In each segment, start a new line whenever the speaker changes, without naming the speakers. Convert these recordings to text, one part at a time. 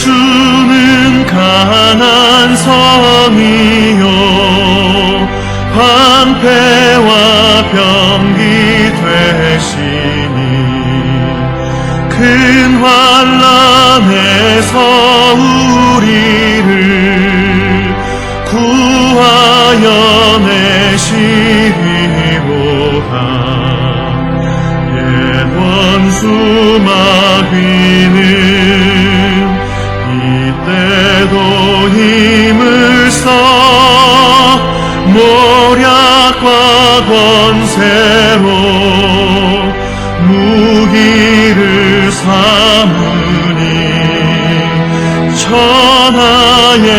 주는 강한 성이요 방패와 병기 되시니 큰 환난에서 우리를 구하여 내시리로다. 옛 원수 마귀는 이때도 힘을 써 모략과 권세로 무기를 삼으니 천하에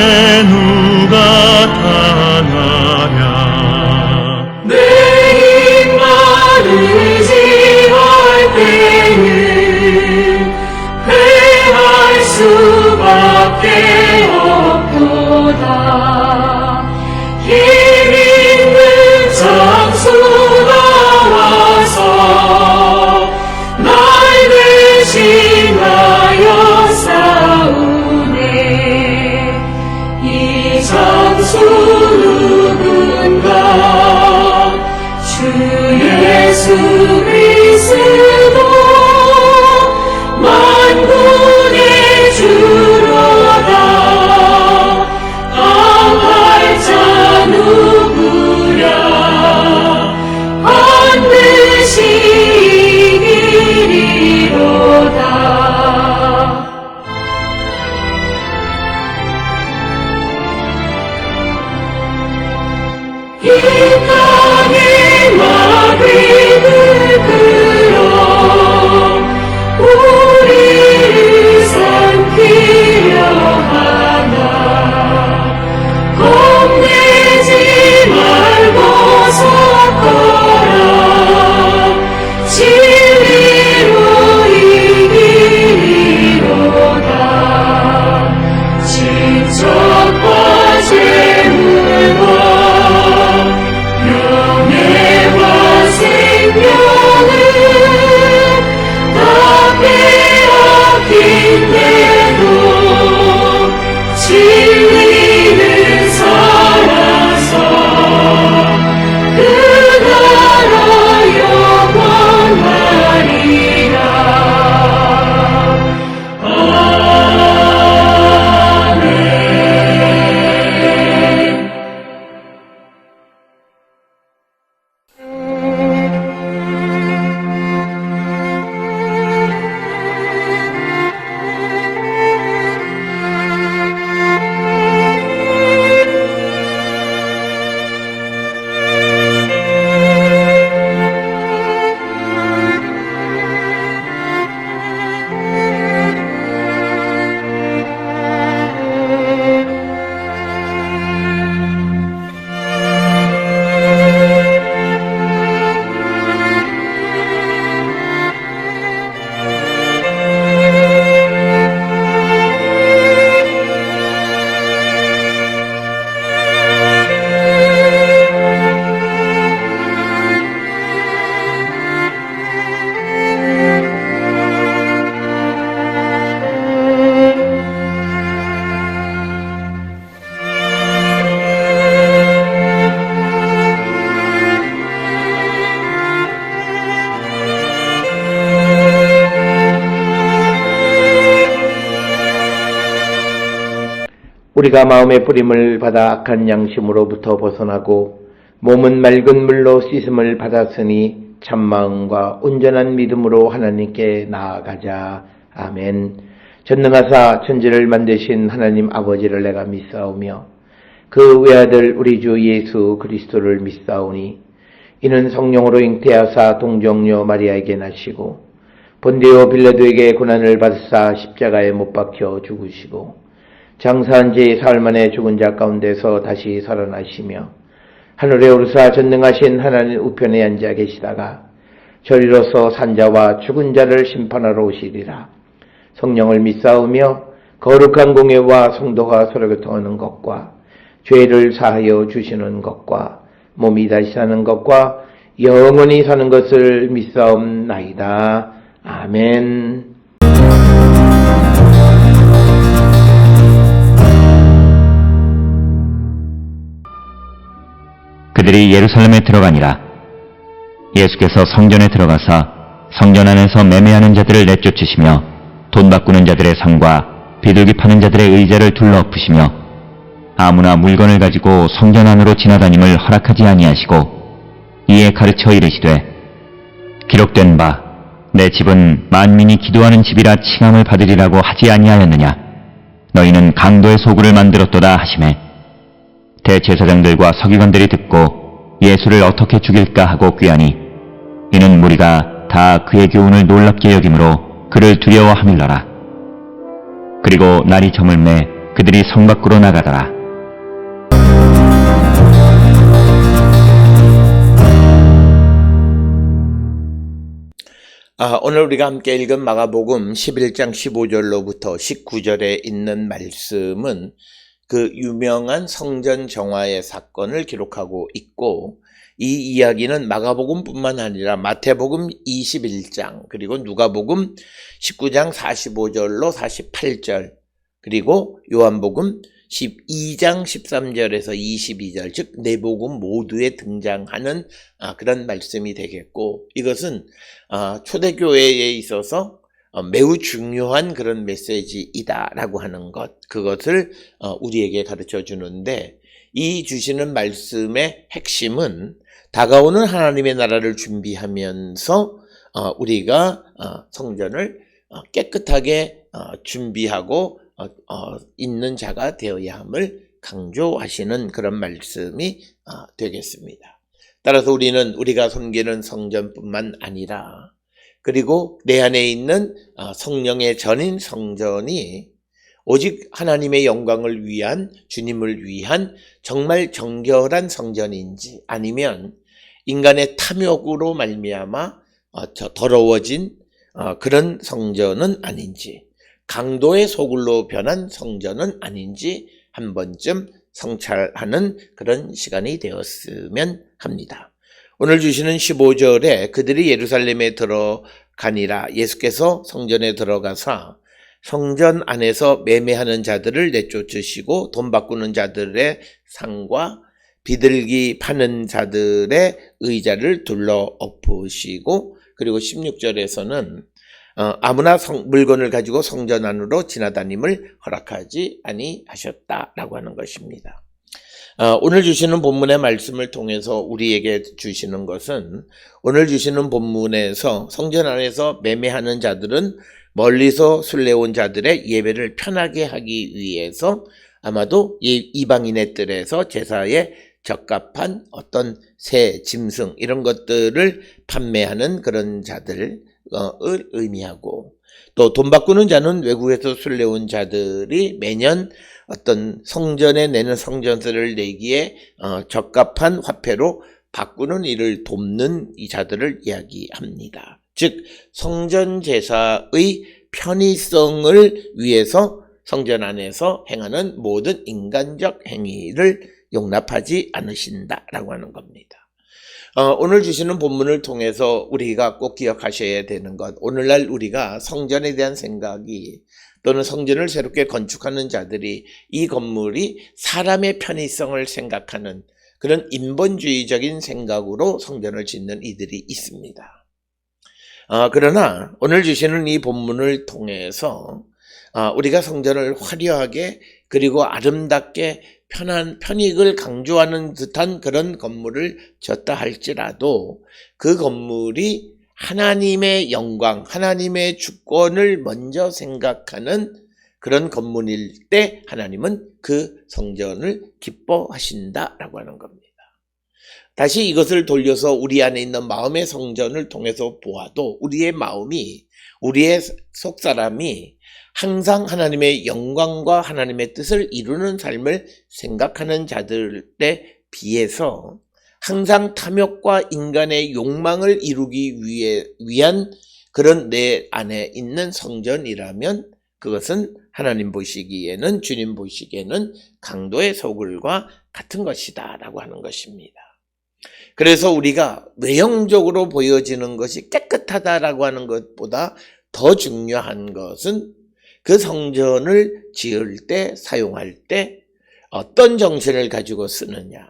누가 당하랴.
내 입만을 지할 때는 패할 수밖에 없도다. 힘 있는 장수가 와서 날 대신하여 싸우네. 이 장수 누군가? 주 예수 그리스도 만군의 주로다. 강할 자 누구랴? 반드시 이기리로다. 이 땅의 마귀들 끌어 우리를 삼키려 하나. 겁내지 말고 서거라. 진리로 이기리로다. 지적과 재물과 명예와 생명은 다 빼앗긴데도 진리는 살아서 그 나라 영원하리라. 아멘.
우리가 마음의 뿌림을 받아 악한 양심으로부터 벗어나고 몸은 맑은 물로 씻음을 받았으니 참마음과 온전한 믿음으로 하나님께 나아가자. 아멘. 전능하사 천지를 만드신 하나님 아버지를 내가 믿사오며 그 외아들 우리 주 예수 그리스도를 믿사오니 이는 성령으로 잉태하사 동정녀 마리아에게 나시고 본디오 빌라도에게 고난을 받으사 십자가에 못 박혀 죽으시고 장사한 지 사흘 만에 죽은 자 가운데서 다시 살아나시며 하늘에 오르사 전능하신 하나님 우편에 앉아 계시다가 저리로서 산자와 죽은 자를 심판하러 오시리라. 성령을 믿사오며 거룩한 공예와 성도가 서로 교통하는 것과 죄를 사하여 주시는 것과 몸이 다시 사는 것과 영원히 사는 것을 믿사옵나이다. 아멘.
그들이 예루살렘에 들어가니라. 예수께서 성전에 들어가사 성전 안에서 매매하는 자들을 내쫓으시며 돈 바꾸는 자들의 상과 비둘기 파는 자들의 의자를 둘러엎으시며 아무나 물건을 가지고 성전 안으로 지나다님을 허락하지 아니하시고 이에 가르쳐 이르시되 기록된 바 내 집은 만민이 기도하는 집이라 칭함을 받으리라고 하지 아니하였느냐. 너희는 강도의 소굴을 만들었도다 하시매 대제사장들과 서기관들이 듣고 예수를 어떻게 죽일까 하고 꾀하니 이는 무리가 다 그의 교훈을 놀랍게 여김으로 그를 두려워하밀러라. 그리고 날이 저물매 그들이 성 밖으로 나가더라.
오늘 우리가 함께 읽은 마가복음 11장 15절로부터 19절에 있는 말씀은 그 유명한 성전 정화의 사건을 기록하고 있고, 이 이야기는 마가복음뿐만 아니라 마태복음 21장 그리고 누가복음 19장 45절로 48절 그리고 요한복음 12장 13절에서 22절, 즉 네복음 모두에 등장하는 그런 말씀이 되겠고, 이것은 초대교회에 있어서 매우 중요한 그런 메시지이다라고 하는 것, 그것을 우리에게 가르쳐 주는데, 이 주시는 말씀의 핵심은 다가오는 하나님의 나라를 준비하면서 우리가 성전을 깨끗하게 준비하고 있는 자가 되어야 함을 강조하시는 그런 말씀이 되겠습니다. 따라서 우리는 우리가 섬기는 성전뿐만 아니라 그리고 내 안에 있는 성령의 전인 성전이 오직 하나님의 영광을 위한, 주님을 위한 정말 정결한 성전인지, 아니면 인간의 탐욕으로 말미암아 더러워진 그런 성전은 아닌지, 강도의 소굴로 변한 성전은 아닌지 한 번쯤 성찰하는 그런 시간이 되었으면 합니다. 오늘 주시는 15절에 그들이 예루살렘에 들어가니라. 예수께서 성전에 들어가사 성전 안에서 매매하는 자들을 내쫓으시고 돈 바꾸는 자들의 상과 비둘기 파는 자들의 의자를 둘러 엎으시고, 그리고 16절에서는 아무나 물건을 가지고 성전 안으로 지나다님을 허락하지 아니하셨다라고 하는 것입니다. 오늘 주시는 본문의 말씀을 통해서 우리에게 주시는 것은, 오늘 주시는 본문에서 성전 안에서 매매하는 자들은 멀리서 순례온 자들의 예배를 편하게 하기 위해서 아마도 이방인의 뜰에서 제사에 적합한 어떤 새, 짐승 이런 것들을 판매하는 그런 자들을 의미하고, 또 돈 바꾸는 자는 외국에서 순례온 자들이 매년 어떤 성전에 내는 성전세를 내기에 적합한 화폐로 바꾸는 일을 돕는 이 자들을 이야기합니다. 즉 성전 제사의 편의성을 위해서 성전 안에서 행하는 모든 인간적 행위를 용납하지 않으신다라고 하는 겁니다. 오늘 주시는 본문을 통해서 우리가 꼭 기억하셔야 되는 것, 오늘날 우리가 성전에 대한 생각이, 또는 성전을 새롭게 건축하는 자들이 이 건물이 사람의 편의성을 생각하는 그런 인본주의적인 생각으로 성전을 짓는 이들이 있습니다. 그러나 오늘 주시는 이 본문을 통해서 우리가 성전을 화려하게 그리고 아름답게 편익을 강조하는 듯한 그런 건물을 졌다 할지라도 그 건물이 하나님의 영광, 하나님의 주권을 먼저 생각하는 그런 건물일 때 하나님은 그 성전을 기뻐하신다라고 하는 겁니다. 다시 이것을 돌려서 우리 안에 있는 마음의 성전을 통해서 보아도 우리의 마음이, 우리의 속사람이 항상 하나님의 영광과 하나님의 뜻을 이루는 삶을 생각하는 자들에 비해서 항상 탐욕과 인간의 욕망을 이루기 위한 그런 내 안에 있는 성전이라면 그것은 하나님 보시기에는, 주님 보시기에는 강도의 소굴과 같은 것이다 라고 하는 것입니다. 그래서 우리가 외형적으로 보여지는 것이 깨끗하다라고 하는 것보다 더 중요한 것은 그 성전을 지을 때, 사용할 때 어떤 정신을 가지고 쓰느냐,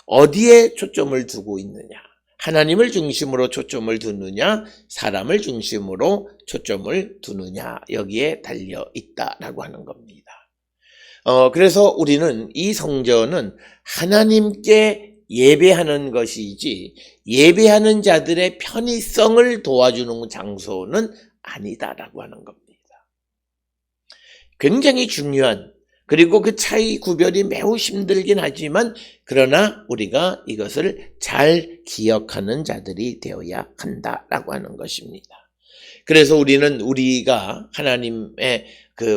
어디에 초점을 두고 있느냐? 하나님을 중심으로 초점을 두느냐, 사람을 중심으로 초점을 두느냐, 여기에 달려 있다라고 하는 겁니다. 그래서 우리는 이 성전은 하나님께 예배하는 것이지 예배하는 자들의 편의성을 도와주는 장소는 아니다라고 하는 겁니다. 굉장히 중요한, 그리고 그 차이 구별이 매우 힘들긴 하지만 그러나 우리가 이것을 잘 기억하는 자들이 되어야 한다라고 하는 것입니다. 그래서 우리가 하나님의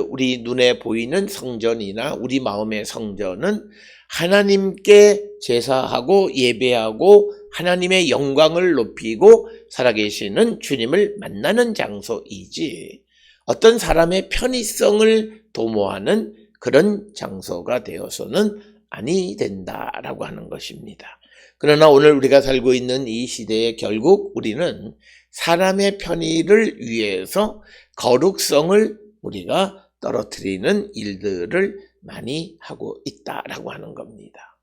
우리 눈에 보이는 성전이나 우리 마음의 성전은 하나님께 제사하고 예배하고 하나님의 영광을 높이고 살아계시는 주님을 만나는 장소이지 어떤 사람의 편의성을 도모하는 그런 장소가 되어서는 아니 된다라고 하는 것입니다. 그러나 오늘 우리가 살고 있는 이 시대에 결국 우리는 사람의 편의를 위해서 거룩성을 우리가 떨어뜨리는 일들을 많이 하고 있다라고 하는 겁니다.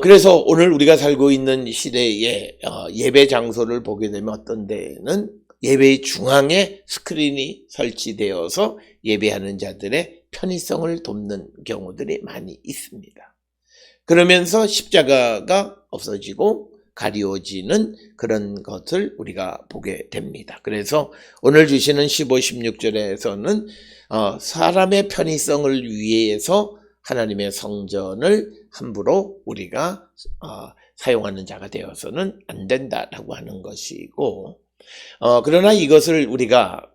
그래서 오늘 우리가 살고 있는 시대에 예배 장소를 보게 되면 어떤 데는 예배의 중앙에 스크린이 설치되어서 예배하는 자들의 편의성을 돕는 경우들이 많이 있습니다. 그러면서 십자가가 없어지고 가리워지는 그런 것을 우리가 보게 됩니다. 그래서 오늘 주시는 15, 16절에서는 사람의 편의성을 위해서 하나님의 성전을 함부로 우리가 사용하는 자가 되어서는 안 된다라고 하는 것이고, 그러나 이것을 우리가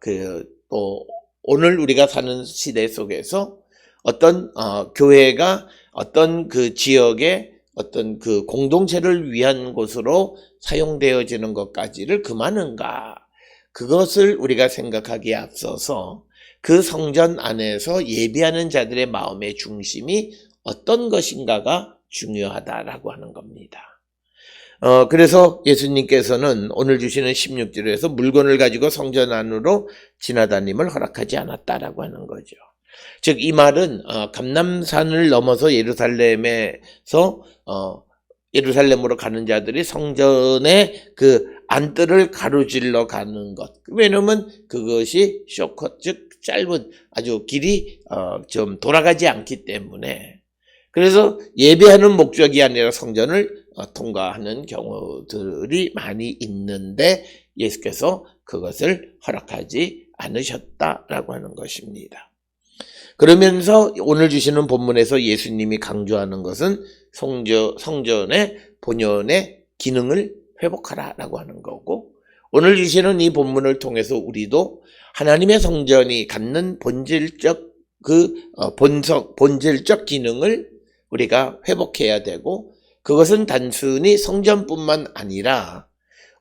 또 오늘 우리가 사는 시대 속에서 어떤 교회가 어떤 그 지역의 어떤 그 공동체를 위한 곳으로 사용되어지는 것까지를 금하는가, 그것을 우리가 생각하기에 앞서서 그 성전 안에서 예배하는 자들의 마음의 중심이 어떤 것인가가 중요하다라고 하는 겁니다. 그래서 예수님께서는 오늘 주시는 16절에서 물건을 가지고 성전 안으로 지나다님을 허락하지 않았다라고 하는 거죠. 즉 이 말은 감람산을 넘어서 예루살렘으로 가는 자들이 성전의 그 안뜰을 가로질러 가는 것. 왜냐면 그것이 쇼컷, 즉 짧은 아주 길이 좀 돌아가지 않기 때문에, 그래서 예배하는 목적이 아니라 성전을 통과하는 경우들이 많이 있는데 예수께서 그것을 허락하지 않으셨다라고 하는 것입니다. 그러면서 오늘 주시는 본문에서 예수님이 강조하는 것은 성전의 본연의 기능을 회복하라라고 하는 거고, 오늘 주시는 이 본문을 통해서 우리도 하나님의 성전이 갖는 본질적 본질적 기능을 우리가 회복해야 되고, 그것은 단순히 성전뿐만 아니라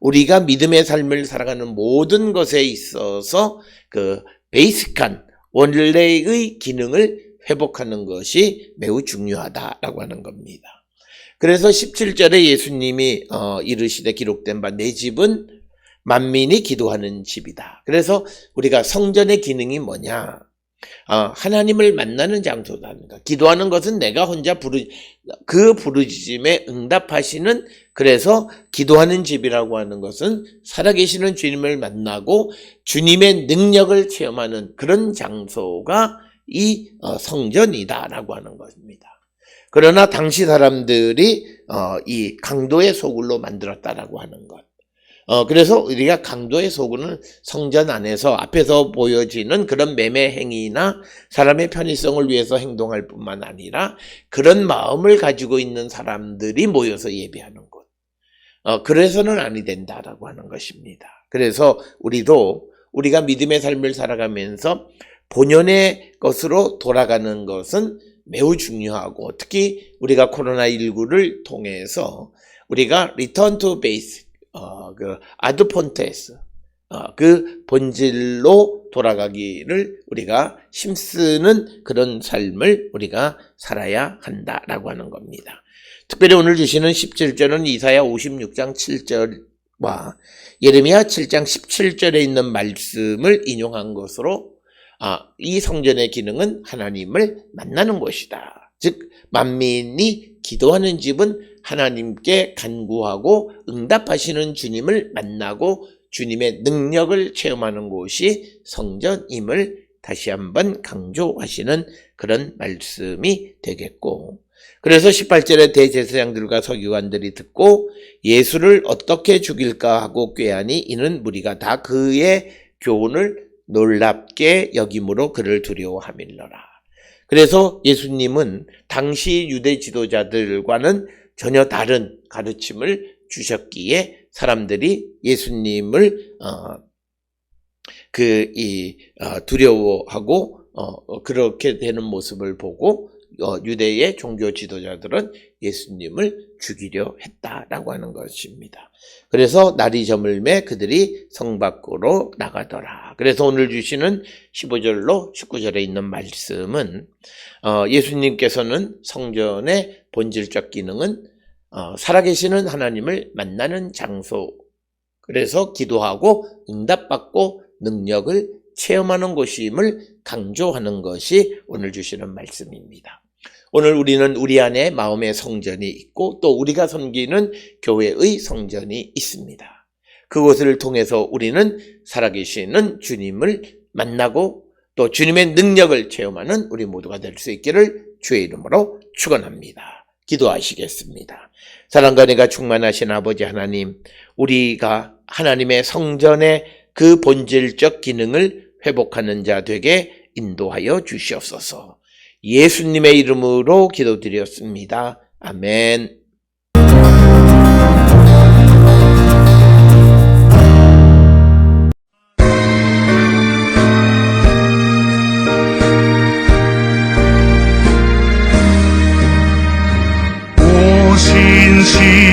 우리가 믿음의 삶을 살아가는 모든 것에 있어서 그 베이직한 원래의 기능을 회복하는 것이 매우 중요하다라고 하는 겁니다. 그래서 17절에 예수님이 이르시되 기록된 바 내 집은 만민이 기도하는 집이다. 그래서 우리가 성전의 기능이 뭐냐? 하나님을 만나는 장소다. 기도하는 것은 내가 혼자 그 부르짖음에 응답하시는, 그래서 기도하는 집이라고 하는 것은 살아계시는 주님을 만나고 주님의 능력을 체험하는 그런 장소가 이 성전이다라고 하는 것입니다. 그러나 당시 사람들이 이 강도의 소굴로 만들었다라고 하는 것. 그래서 우리가 강도의 소굴은 성전 안에서 앞에서 보여지는 그런 매매 행위나 사람의 편의성을 위해서 행동할 뿐만 아니라 그런 마음을 가지고 있는 사람들이 모여서 예배하는 곳. 그래서는 아니 된다라고 하는 것입니다. 그래서 우리가 믿음의 삶을 살아가면서 본연의 것으로 돌아가는 것은 매우 중요하고, 특히 우리가 코로나19를 통해서 우리가 return to basic, 아드폰테스, 그 본질로 돌아가기를 우리가 힘쓰는 그런 삶을 우리가 살아야 한다라고 하는 겁니다. 특별히 오늘 주시는 17절은 이사야 56장 7절과 예레미야 7장 17절에 있는 말씀을 인용한 것으로 이 성전의 기능은 하나님을 만나는 곳이다. 즉 만민이 기도하는 집은 하나님께 간구하고 응답하시는 주님을 만나고 주님의 능력을 체험하는 곳이 성전임을 다시 한번 강조하시는 그런 말씀이 되겠고, 그래서 18절에 대제사장들과 서기관들이 듣고 예수를 어떻게 죽일까 하고 꾀하니 이는 무리가 다 그의 교훈을 놀랍게 여김으로 그를 두려워함일러라. 그래서 예수님은 당시 유대 지도자들과는 전혀 다른 가르침을 주셨기에 사람들이 예수님을 두려워하고 그렇게 되는 모습을 보고 유대의 종교 지도자들은 예수님을 죽이려 했다라고 하는 것입니다. 그래서 날이 저물매 그들이 성 밖으로 나가더라. 그래서 오늘 주시는 15절로 19절에 있는 말씀은 예수님께서는 성전의 본질적 기능은 살아계시는 하나님을 만나는 장소, 그래서 기도하고 응답받고 능력을 체험하는 곳임을 강조하는 것이 오늘 주시는 말씀입니다. 오늘 우리는 우리 안에 마음의 성전이 있고 또 우리가 섬기는 교회의 성전이 있습니다. 그곳을 통해서 우리는 살아계시는 주님을 만나고 또 주님의 능력을 체험하는 우리 모두가 될 수 있기를 주의 이름으로 축원합니다. 기도하시겠습니다. 사랑과 은혜가 충만하신 아버지 하나님, 우리가 하나님의 성전의 그 본질적 기능을 회복하는 자 되게 인도하여 주시옵소서. 예수님의 이름으로 기도드렸습니다. 아멘.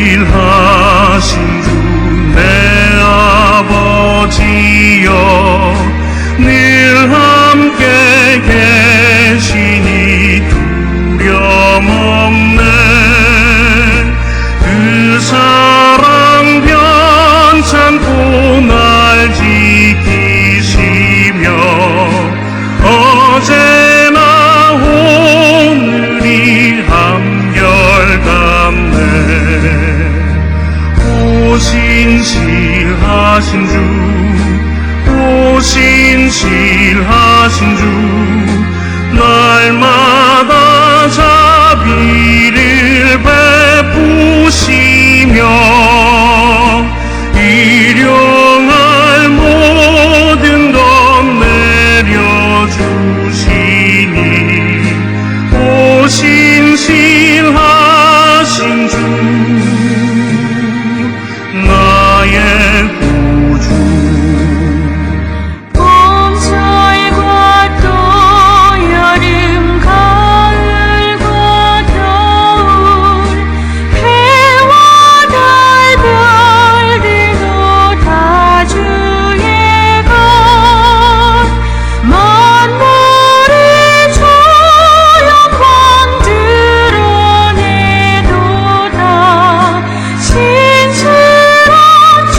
신실하신 주 내 아버지여 늘 함께 계시니 두려움 없네. 그 사랑 변찮고 날 지키시며 어제나 오늘이 한결같네. 신실하신 주, 오 신실하신 주, 날마다 자비를 베푸시며 일용할 모든 것 내려주시니 오 신실하신 주, 나의 구주.
봄철과 또 여름 가을과 겨울 해와 달 별들도 다 주의 것 만물의 조용광 드러내도다 신실한 주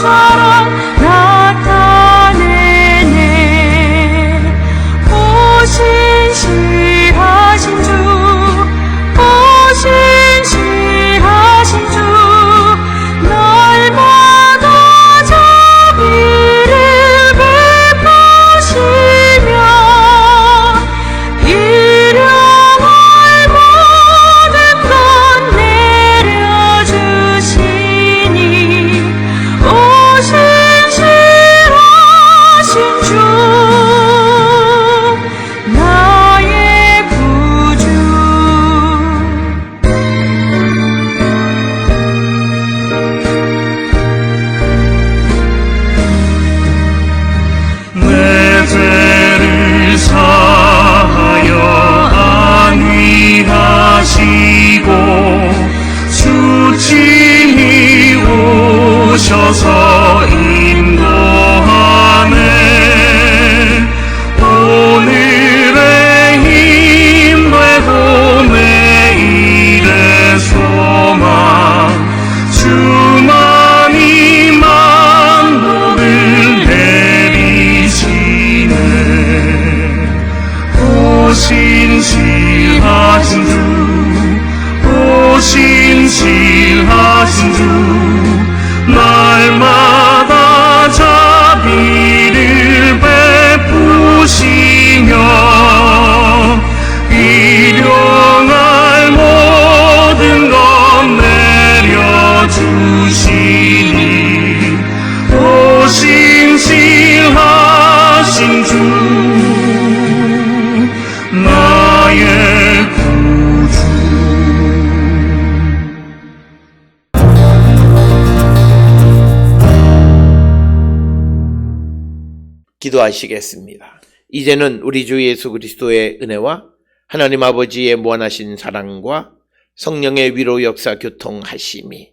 사랑 나타내네. 오 신실하신 주, 오 신실하신 주, 날마다 자비를 베푸시며 일용할 모든 것 내려주시니 오 신실하신 주, 나의 구주.
내 죄를 사하여 안위하시고 주친히 오셔서 인도하네. 오늘의 힘되고 내일의 소망 주만이 만복을 내리시네. 오 신실하신 주, 오 신실하신 주 날마다 자비를 베푸시며 일용할 모든 것 내려주시니 오 신실하신 주 나의 구주.
기도하시겠습니다. 이제는 우리 주 예수 그리스도의 은혜와 하나님 아버지의 무한하신 사랑과 성령의 위로 역사 교통하심이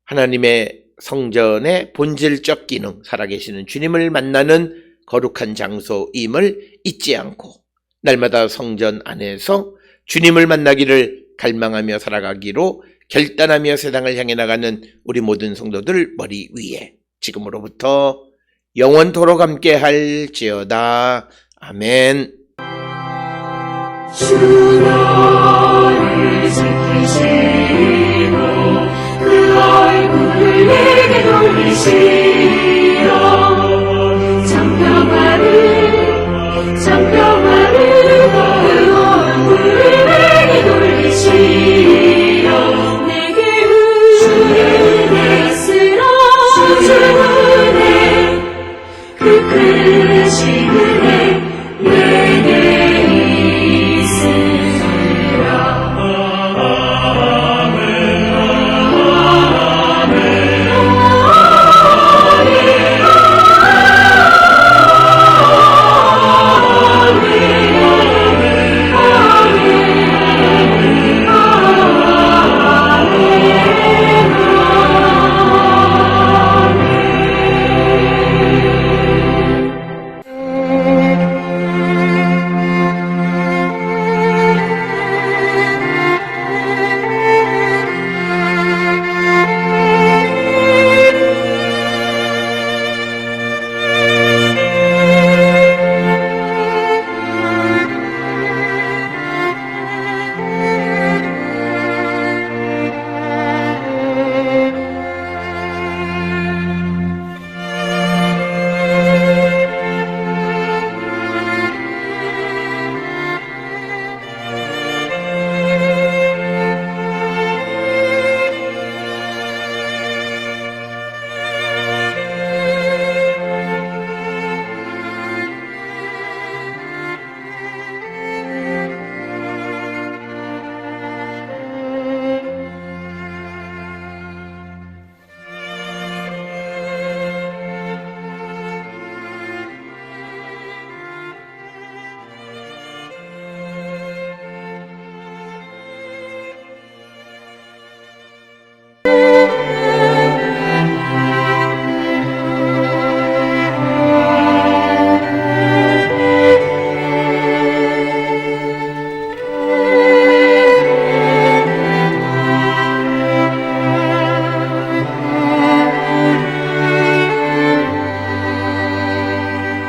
하나님의 성전의 본질적 기능, 살아계시는 주님을 만나는 거룩한 장소임을 잊지 않고 날마다 성전 안에서 주님을 만나기를 갈망하며 살아가기로 결단하며 세상을 향해 나가는 우리 모든 성도들 머리 위에 지금으로부터 영원토록 함께 할지어다. 아멘.
주 나를 지키시고 그 얼굴을 내게 돌리시니